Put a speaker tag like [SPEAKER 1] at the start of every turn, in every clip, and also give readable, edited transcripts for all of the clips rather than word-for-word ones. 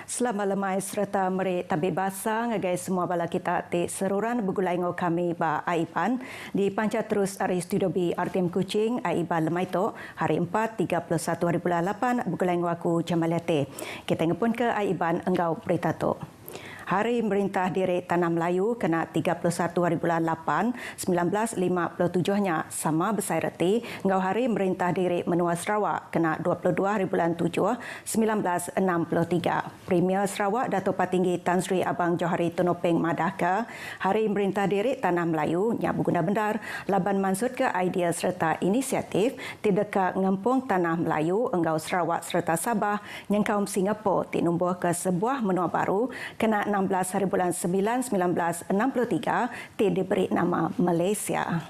[SPEAKER 1] Selama-lemai serta merik tabik basah ngagai semua bala kita ti seruran begulai ngau kami ba Aiban di panca terus ari studio B RTM Kuching Aiban lemai to hari 4 31 hari bulan 8 begulai ngau aku Jamaliate. Kita ngepun ke Aiban enggau berita to. Hari Merintah Diri Tanah Melayu kena 31 hari bulan 8 1957-nya sama besar reti ngau Hari Merintah Diri Menua Sarawak kena 22 hari bulan 7 1963. Premier Sarawak Dato' Patinggi Tan Sri Abang Johari Tonopeng Madaka Hari Merintah Diri Tanah Melayu yang berguna benar laban mansut ke idea serta inisiatif tidak ngempung Tanah Melayu enggau Sarawak serta Sabah yang kaum Singapura tinumbuh ke sebuah menua baru kena 16 hari bulan 9 1963 diberi nama Malaysia.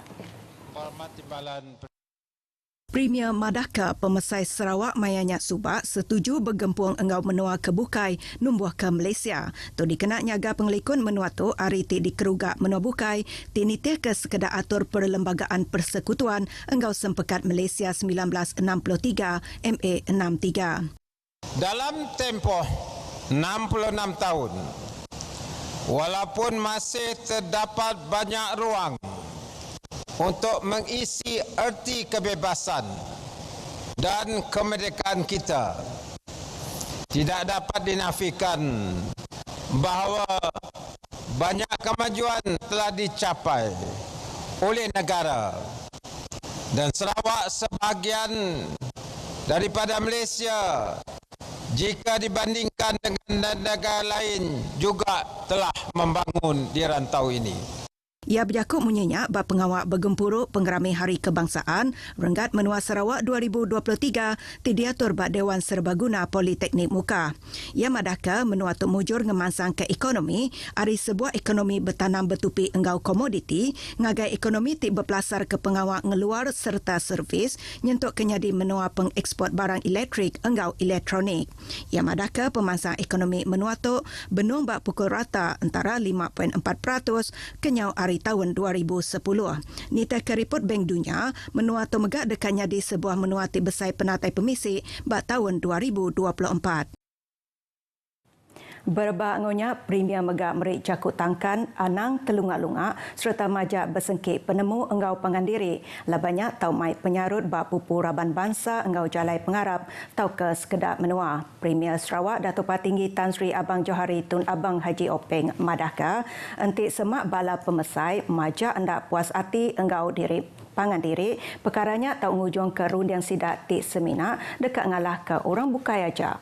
[SPEAKER 1] Premier Madaka Pemesai Sarawak Mayanya Subak setuju bergempung enggau menua ke Bukai numbuh ke Malaysia. Tu dikena nyaga pengelikun menua tu hari ti dikerugak menua Bukai tinitih ke sekedar atur perlembagaan persekutuan enggau sempekat Malaysia 1963 MA 63.
[SPEAKER 2] Dalam tempoh 66 tahun, walaupun masih terdapat banyak ruang untuk mengisi erti kebebasan dan kemerdekaan kita, tidak dapat dinafikan bahawa banyak kemajuan telah dicapai oleh negara dan Sarawak sebahagian daripada Malaysia jika dibandingkan dengan negara lain juga telah membangun di rantau ini.
[SPEAKER 1] Ia berjakut menyenyak bab pengawak bergempuruk penggerami Hari Kebangsaan Renggat Menua Sarawak 2023 diatur bak Dewan Serbaguna Politeknik Muka. Ia madaka menua tok mujur ngemansang ke ekonomi ari sebuah ekonomi bertanam bertupi enggau komoditi ngagai ekonomi ti berpelasar ke pengawak ngeluar serta servis nyentuk kenyadi menua pengeksport barang elektrik enggau elektronik. Ia madaka pemansang ekonomi menua tok benung bak pukul rata antara 5.4% kenyau ari tahun 2010. Nita ke report Bank Dunia, menua tu megak dekanya di sebuah menua ti besai penatai pemisi bak tahun 2024. Berbak ngonya Premier Megak Merik Jakut Tangkan Anang Telungak-lungak serta majak bersengkit penemu enggau pengandiri labanya tau mai penyarut bak pupu Raban Bangsa enggau Jalai Pengarap tau ke sekedar menua. Premier Sarawak Dato' Patinggi Tan Sri Abang Johari Tun Abang Haji Openg Madaka entik semak bala pemesai majak hendak puas hati enggau diri pangan diri perkaranya tau ngujung ke rundiang sidak ti semina dekat ngalah ke orang bukai aja.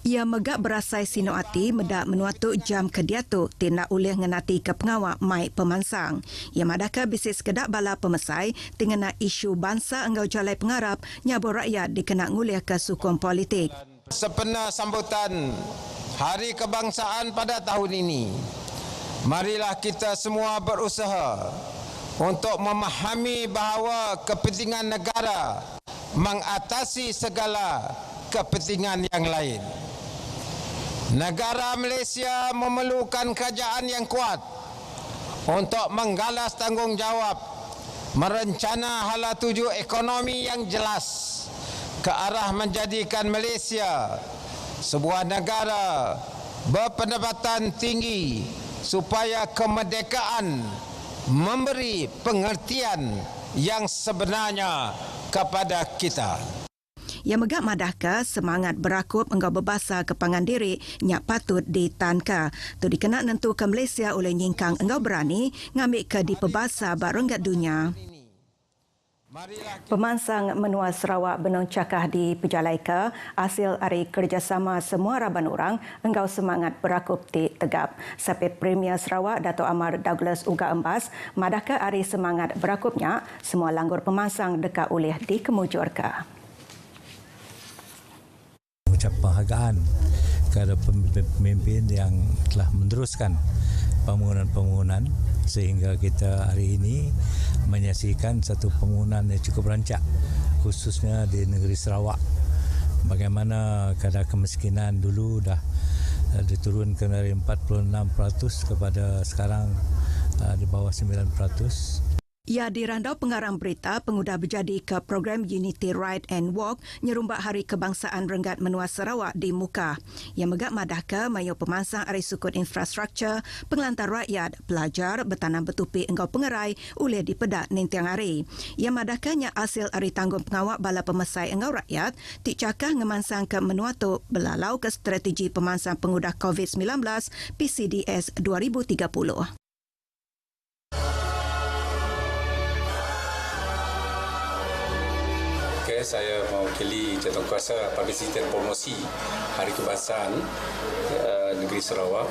[SPEAKER 1] Ia megak berasai sino ati medak menuatuk jam kediatu tindak ulih ngenati ke pengawak mai pemansang. Ia madaka bisik sekedak bala pemesai tingena isu bangsa enggau Jalai Pengarap nyabur rakyat dikena ngulih ke sukong politik.
[SPEAKER 2] Sempena sambutan Hari Kebangsaan pada tahun ini, marilah kita semua berusaha untuk memahami bahawa kepentingan negara mengatasi segala kepentingan yang lain. Negara Malaysia memerlukan kerajaan yang kuat untuk menggalas tanggungjawab, merencana hala tuju ekonomi yang jelas ke arah menjadikan Malaysia sebuah negara berpendapatan tinggi supaya kemerdekaan memberi pengertian yang sebenarnya kepada kita.
[SPEAKER 1] Ia megak madaka semangat berakup enggau berbasa ke pangan diri nyak patut ditanka. Tu dikena nentu ke Malaysia oleh nyingkang enggau berani ngambil ke di pebasa bak Renggat Dunia. Pemansang menua Sarawak benung cakah di Pejalaika hasil hari kerjasama semua raban orang enggau semangat berakup di tegap. Sampai Premier Sarawak Dato' Amar Douglas Uga Embas madaka hari semangat berakupnya semua langgur pemansang dekat oleh dikemujurkan.
[SPEAKER 3] Penghargaan kepada pemimpin yang telah meneruskan pembangunan sehingga kita hari ini menyaksikan satu pembangunan yang cukup rancak khususnya di negeri Sarawak. Bagaimana kadar kemiskinan dulu dah diturunkan dari 46% kepada sekarang di bawah 9%.
[SPEAKER 1] Ia dirandau pengarang berita pengudah berjadi ke program Unity Ride and Walk nyerumbak Hari Kebangsaan Renggat Menua Sarawak di Muka. Ia megak madah ke mayu pemansang ari sukut infrastruktur, pengelantar rakyat, pelajar, bertanam bertupi engkau pengerai, ulih di pedak nintiang hari. Ia madah ke nya hasil ari tanggung pengawak bala pemesai engkau rakyat, tik cakah ngemansang ke menua tu belalau ke strategi pemansang pengudah COVID-19 PCDS 2030.
[SPEAKER 4] Saya mewakili Jawatankuasa Publicity dan Promosi Hari Kebangsaan Negeri Sarawak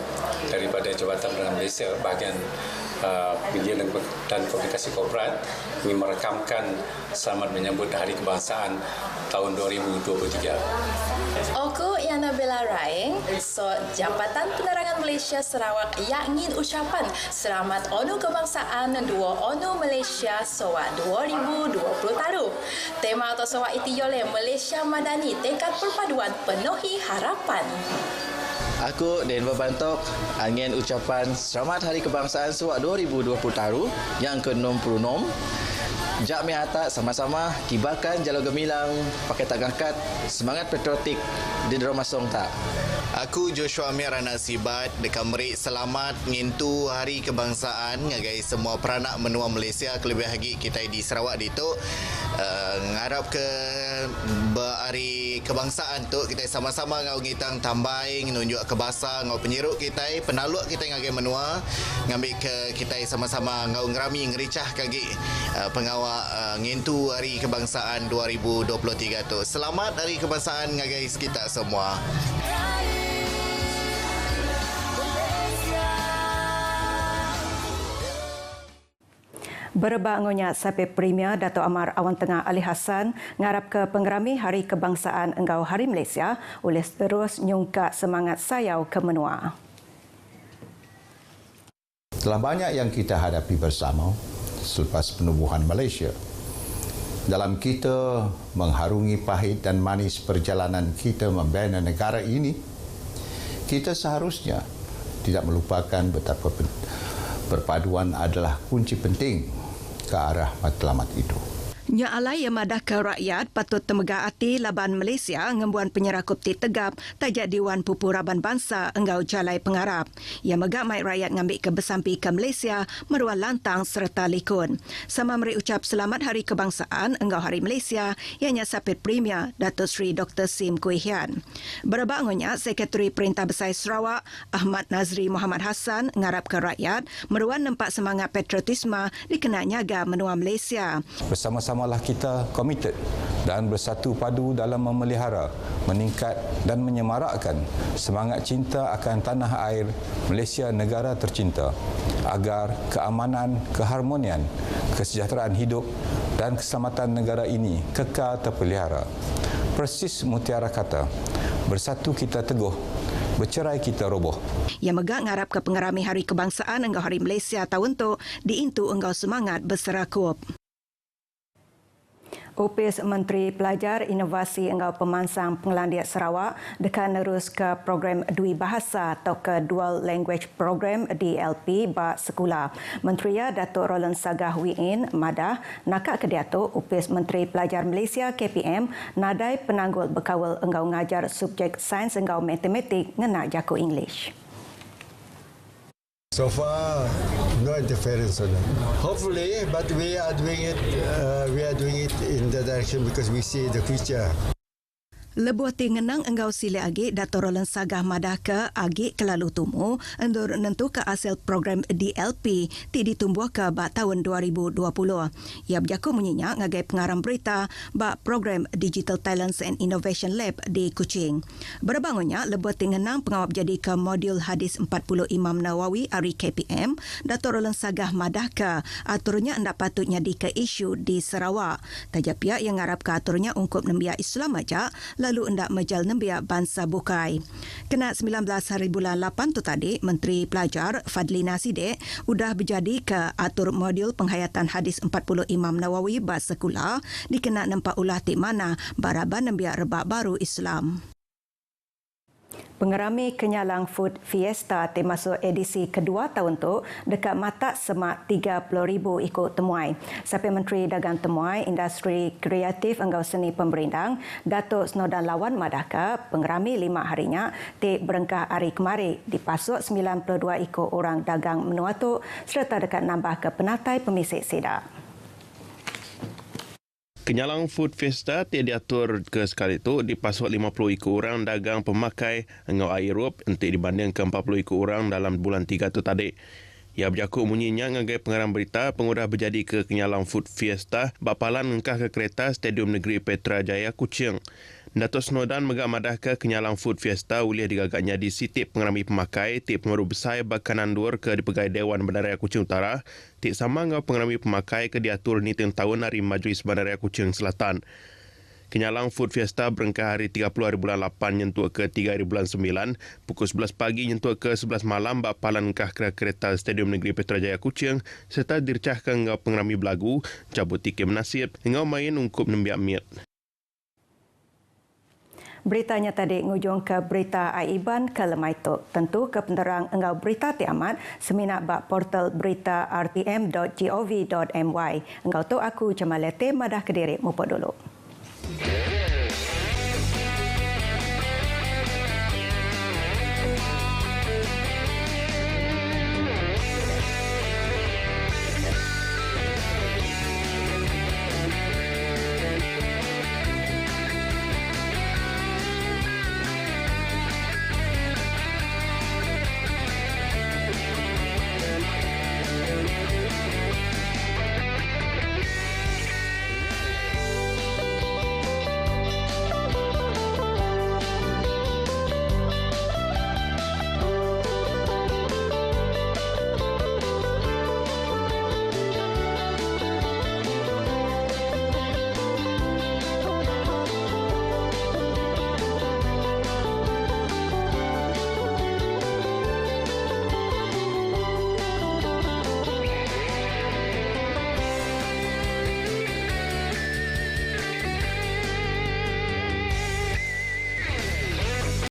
[SPEAKER 4] daripada Jabatan Perdana Malaysia bahagian Media dan Komunikasi Korporat ingin merekamkan selamat menyambut Hari Kebangsaan tahun 2023.
[SPEAKER 5] Aku Yana Bella Raing, Jabatan Penerangan Malaysia Sarawak yang ingin ucapan selamat ONU Kebangsaan 2 ONU Malaysia Sarawak 2020 taru. Tema atau Sarawak itu oleh Malaysia Madani, tekad perpaduan penuhi harapan.
[SPEAKER 6] Aku Dan Berbantok ingin ucapan selamat Hari Kebangsaan Sarawak 2020 taru yang ke-66. Jak mihata sama-sama kibarkan jalur gemilang pakai tagakat semangat patriotik di Dromasong tak.
[SPEAKER 7] Aku Joshua Amir anak Sibat dekat merik selamat ngintu Hari Kebangsaan ngagai semua peranak menua Malaysia kelebih lagi kita di Sarawak itu ngarap ke hari kebangsaan tu kita sama-sama ngau ngitang tambai nunjuk ke bahasa ngau penyiruk kita penaluk kita ngagai menua ngambil ke kita sama-sama ngau ngerami ngericah kagi pengawak ngintu Hari Kebangsaan 2023 tu. Selamat Hari Kebangsaan ngagai kita semua.
[SPEAKER 1] Berbangunnya Sape Premier Dato' Amar Awan Tengah Ali Hassan ngarap ke pengerami Hari Kebangsaan Engkau Hari Malaysia oleh terus nyungka semangat sayau ke menua.
[SPEAKER 8] Telah banyak yang kita hadapi bersama selepas penubuhan Malaysia. Dalam kita mengharungi pahit dan manis perjalanan kita membina negara ini, kita seharusnya tidak melupakan betapa perpaduan adalah kunci penting ke arah matlamat itu.
[SPEAKER 1] Nya alai yang madah ke rakyat patut temegah hati laban Malaysia ngembuan penyerakup ti tegap tajak Dewan Pupuraban Bangsa enggau jalai pengarap. Ia megak mai rakyat ngambil ke besampi ke Malaysia meruah lantang serta likun. Sama meri ucap selamat Hari Kebangsaan enggau Hari Malaysia ianya Sapit Premier Datuk Seri Dr. Sim Kui Hian. Berbangunnya Sekretari Perintah Besar Sarawak Ahmad Nazri Muhammad Hassan ngarap ke rakyat meruah nampak semangat patriotisme dikena nyaga menua Malaysia.
[SPEAKER 9] Bersama-samalah kita komited dan bersatu padu dalam memelihara, meningkat dan menyemarakkan semangat cinta akan tanah air Malaysia negara tercinta agar keamanan, keharmonian, kesejahteraan hidup dan keselamatan negara ini kekal terpelihara. Persis mutiara kata, bersatu kita teguh, bercerai kita roboh.
[SPEAKER 1] Ia megak ngarap ke pengerami Hari Kebangsaan Engkau Hari Malaysia tahun tu diintu engkau semangat berserakup. Opis Menteri Pelajar Inovasi Engkau Pemansang Pengelandiat Sarawak dekan nerus ke program Dui Bahasa atau ke Dual Language Program DLP ba sekolah. Menteri Datuk Roland Sagah Wiin madah nakak ke Datuk Opis Menteri Pelajar Malaysia KPM nadai penanggul berkawal engkau ngajar subjek sains engkau matematik ngena jaku English.
[SPEAKER 10] So far, no interference on that. Hopefully, but we are doing it. We are doing it in the direction because we see the future.
[SPEAKER 1] Lebuh ti ngenang engkau sile agi Dato' Roland Sagah madah ke agi kelalu tumu endur nentu ke hasil program DLP ti ditumbuh ke bak tahun 2020. Ia berjaku menyenyak ngagai pengarang berita bak program Digital Talents and Innovation Lab di Kuching. Berbangunnya lebuh ti ngenang pengawap jadi ke modul hadis 40 Imam Nawawi ari KPM Dato' Roland Sagah madah ke aturnya hendak patutnya di ke isu di Sarawak. Tajap pihak yang ngarap ke aturnya ungkup nembia Islam aja lalu hendak majal nembiak bangsa bukai. Kena 19 hari bulan 8 tu tadi, Menteri Pelajar Fadlina Sidek udah berjadi ke atur modul penghayatan hadis 40 Imam Nawawi bas sekolah dikena nampak ulah ti mana baraban nembiak rebak baru Islam. Pengerami Kenyalang Food Fiesta termasuk edisi kedua tahun tu dekat Matak semak 30,000 ikut temuai. Sapi Menteri Dagang Temuai, Industri Kreatif Enggau Seni Pemberindang, Datuk Snodan Lawan Madaka, pengerami 5 harinya, tik berengkah hari kemari dipasuk 92 ikut orang dagang menua tu serta dekat nambah ke penatai pemisik sedak.
[SPEAKER 11] Kenyalang Food Fiesta diatur ke sekali itu dipasuk 50 ikut orang dagang pemakai engau Europe untuk dibanding ke 40 ikut orang dalam bulan 3 itu tadi. Ia berjakut bunyinya ngagai pengarang berita pengudah berjadi ke Kenyalang Food Fiesta bapalan ngengkah ke kereta Stadium Negeri Petra Jaya Kuching. Datuk Snodan megak madah ke Kenyalang Food Fiesta ulih digagaknya di sitip pengerami pemakai tip pengaruh besar bakanan dur ke dipegai Dewan Bandaraya Kuching Utara tik sama ngau pengerami pemakai ke diatur ni tahun hari Majlis Bandaraya Kuching Selatan. Kenyalang Food Fiesta berengkah hari 30 hari bulan 8 nyentuh ke 3 hari bulan 9 pukul 11 pagi nyentuh ke 11 malam bapalan ngkah kereta Stadium Negeri Petra Jaya Kuching serta dircahkan ngau pengerami belagu cabut tiket menasib ngau main ungkup nembiak miat.
[SPEAKER 1] Beritanya tadi ngujung ke berita Aiban ke Lemaitok. Tentu ke penerang engau berita tiamat seminak bak portal berita rtm.gov.my. Engau tu aku Jamalete madah Kediri mupok dulu.